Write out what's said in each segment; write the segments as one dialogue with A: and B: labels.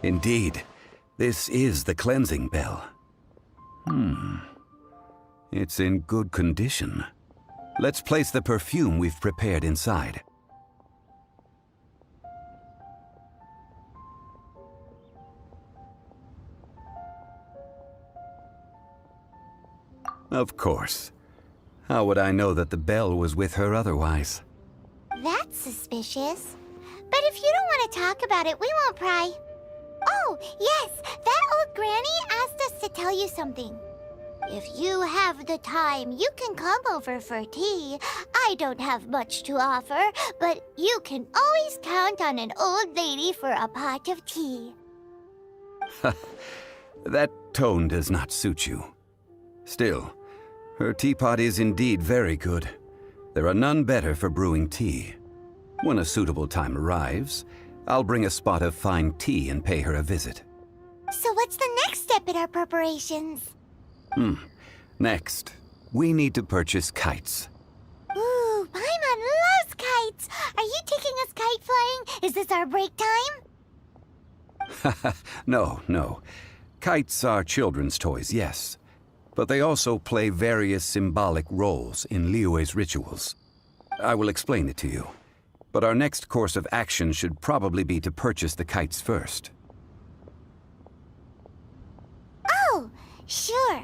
A: Indeed, this is the cleansing bell. It's in good condition. Let's place the perfume we've prepared inside. Of course. How would I know that the bell was with her otherwise?
B: That's suspicious. But if you don't want to talk about it, we won't pry. Oh, yes, that old granny asked us to tell you something. If you have the time, you can come over for tea. I don't have much to offer, but you can always count on an old lady for a pot of tea.
A: That tone does not suit you. Still, her teapot is indeed very good. There are none better for brewing tea. When a suitable time arrives, I'll bring a spot of fine tea and pay her a visit.
B: So what's the next step in our preparations?
A: Next, we need to purchase kites.
B: Ooh, Paimon loves kites! Are you taking us kite flying? Is this our break time?
A: No. Kites are children's toys, yes. But they also play various symbolic roles in Liyue's rituals. I will explain it to you. But our next course of action should probably be to purchase the kites first.
B: Oh, sure.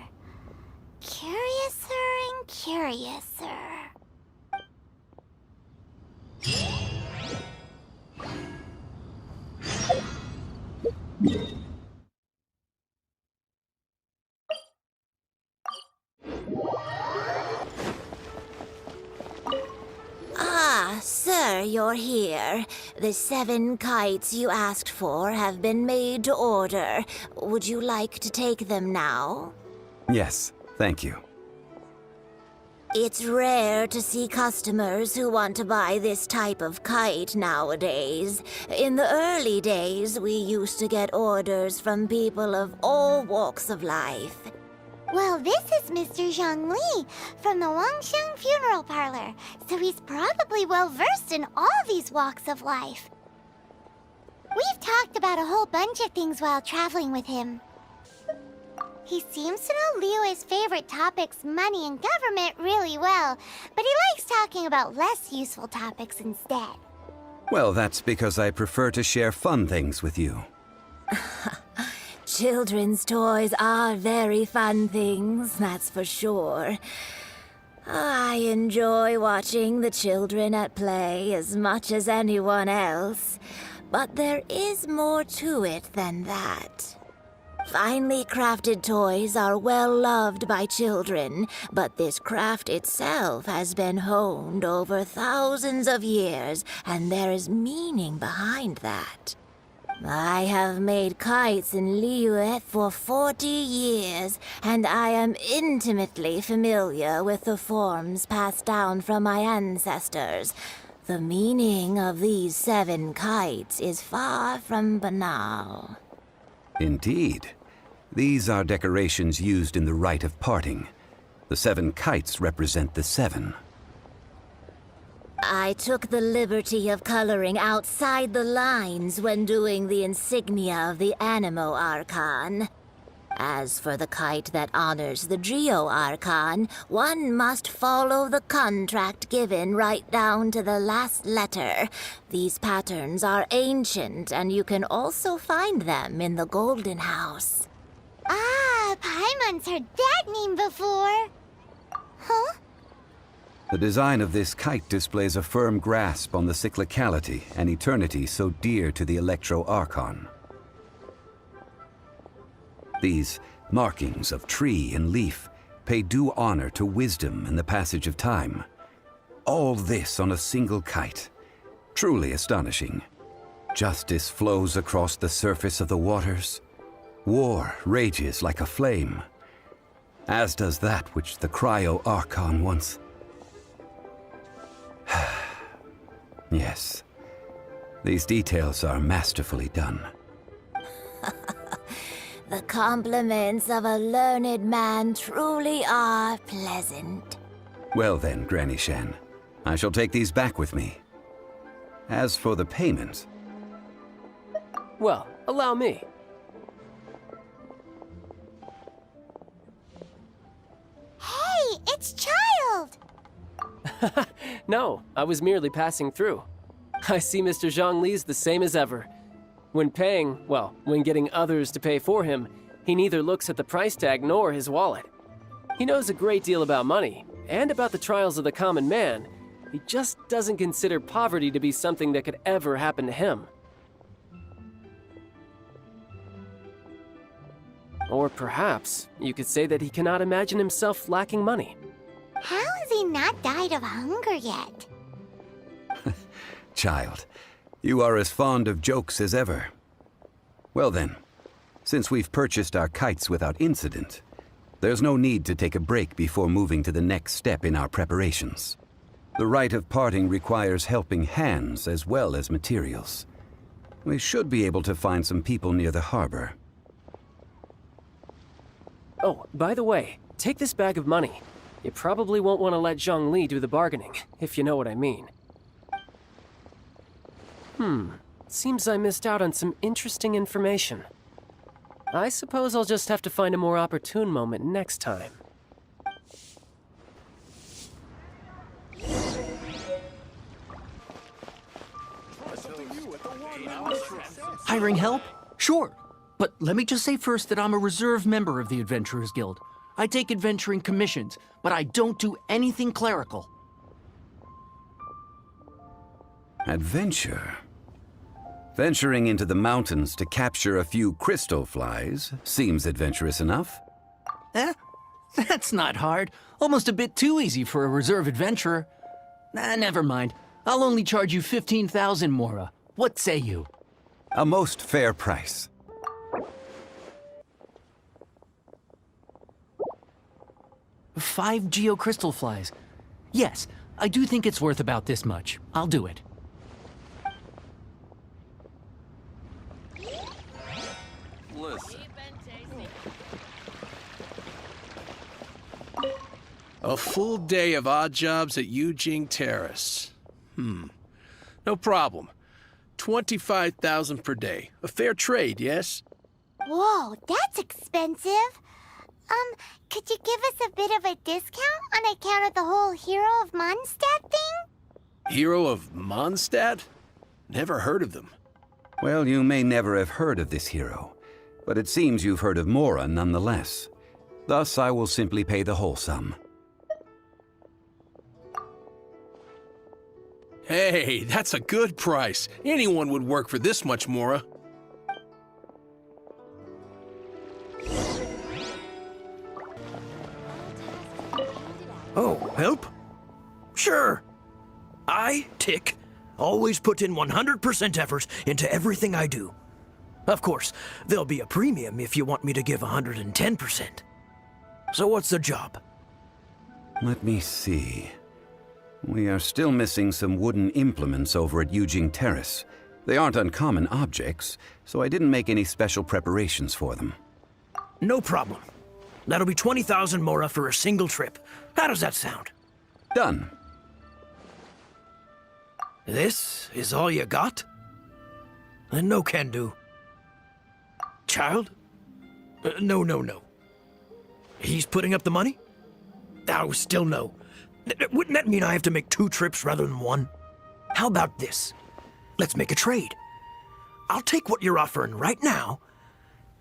B: Curiouser and curiouser. Ah, sir, you're here. The 7 kites you asked for have been made to order. Would you like to take them now?
A: Yes, thank you.
B: It's rare to see customers who want to buy this type of kite nowadays. In the early days, we used to get orders from people of all walks of life. Well, this is Mr. Zhongli from the Wangsheng Funeral Parlor, so he's probably well-versed in all these walks of life. We've talked about a whole bunch of things while traveling with him. He seems to know Liyue's favorite topics, money and government, really well, but he likes talking about less useful topics instead.
A: Well, that's because I prefer to share fun things with you.
B: Children's toys are very fun things, that's for sure. I enjoy watching the children at play as much as anyone else, but there is more to it than that. Finely crafted toys are well loved by children, but this craft itself has been honed over thousands of years, and there is meaning behind that. I have made kites in Liyue for 40 years, and I am intimately familiar with the forms passed down from my ancestors. The meaning of these 7 kites is far from banal.
A: Indeed. These are decorations used in the rite of parting. The 7 kites represent the 7.
B: I took the liberty of coloring outside the lines when doing the insignia of the Anemo Archon. As for the kite that honors the Geo Archon, one must follow the contract given right down to the last letter. These patterns are ancient, and you can also find them in the Golden House. Ah, Paimon's heard that name before. Huh?
A: The design of this kite displays a firm grasp on the cyclicality and eternity so dear to the Electro Archon. These markings of tree and leaf pay due honor to wisdom and the passage of time. All this on a single kite. Truly astonishing. Justice flows across the surface of the waters. War rages like a flame, as does that which the Cryo Archon once... Yes, these details are masterfully done.
B: The compliments of a learned man truly are pleasant.
A: Well then, Granny Shan, I shall take these back with me. As for the payment...
C: Well, allow me.
D: Hey, it's Child!
C: No, I was merely passing through. I see Mr. Zhongli's the same as ever. When paying, well, when getting others to pay for him, he neither looks at the price tag nor his wallet. He knows a great deal about money, and about the trials of the common man. He just doesn't consider poverty to be something that could ever happen to him. Or perhaps you could say that he cannot imagine himself lacking money.
D: How has he not died of hunger yet?
A: Child, you are as fond of jokes as ever. Well then, since we've purchased our kites without incident, there's no need to take a break before moving to the next step in our preparations. The rite of parting requires helping hands as well as materials. We should be able to find some people near the harbor.
C: Oh, by the way, take this bag of money. You probably won't want to let Zhongli do the bargaining, if you know what I mean. Seems I missed out on some interesting information. I suppose I'll just have to find a more opportune moment next time.
E: Hiring help? Sure. But let me just say first that I'm a reserve member of the Adventurers Guild. I take adventuring commissions, but I don't do anything clerical.
A: Adventure? Venturing into the mountains to capture a few crystal flies seems adventurous enough.
E: That's not hard. Almost a bit too easy for a reserve adventurer. Never mind. I'll only charge you 15,000 Mora. What say you?
A: A most fair price.
E: Five geocrystal flies. Yes, I do think it's worth about this much. I'll do it.
F: Listen. A full day of odd jobs at Yujing Terrace. No problem. 25,000 per day. A fair trade, yes?
D: Whoa, that's expensive. Could you give us a bit of a discount on account of the whole Hero of Mondstadt thing?
F: Hero of Mondstadt? Never heard of them.
A: Well, you may never have heard of this hero, but it seems you've heard of Mora nonetheless. Thus, I will simply pay the whole sum.
F: Hey, that's a good price. Anyone would work for this much, Mora.
G: Oh, help? Sure. I, Tick, always put in 100% effort into everything I do. Of course, there'll be a premium if you want me to give 110%. So what's the job?
A: Let me see. We are still missing some wooden implements over at Yujing Terrace. They aren't uncommon objects, so I didn't make any special preparations for them.
G: No problem. That'll be 20,000 Mora for a single trip. How does that sound?
A: Done.
G: This is all you got? Then no can do. Child? No. He's putting up the money? Oh, still no. Wouldn't that mean I have to make 2 trips rather than 1? How about this? Let's make a trade. I'll take what you're offering right now,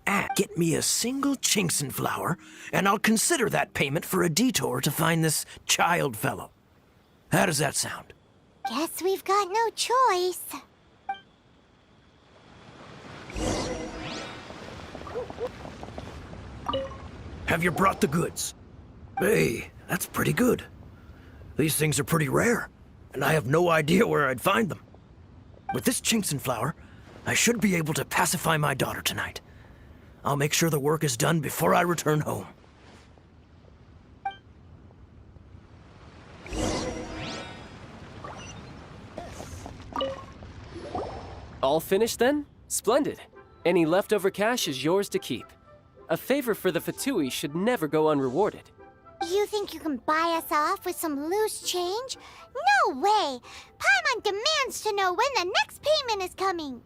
G: and get me a single Chinkson flower, and I'll consider that payment for a detour to find this child fellow. How does that sound?
D: Guess we've got no choice.
G: Have you brought the goods? Hey, that's pretty good. These things are pretty rare, and I have no idea where I'd find them. With this Chinkson flower, I should be able to pacify my daughter tonight. I'll make sure the work is done before I return home.
C: All finished then? Splendid. Any leftover cash is yours to keep. A favor for the Fatui should never go unrewarded.
D: You think you can buy us off with some loose change? No way! Paimon demands to know when the next payment is coming!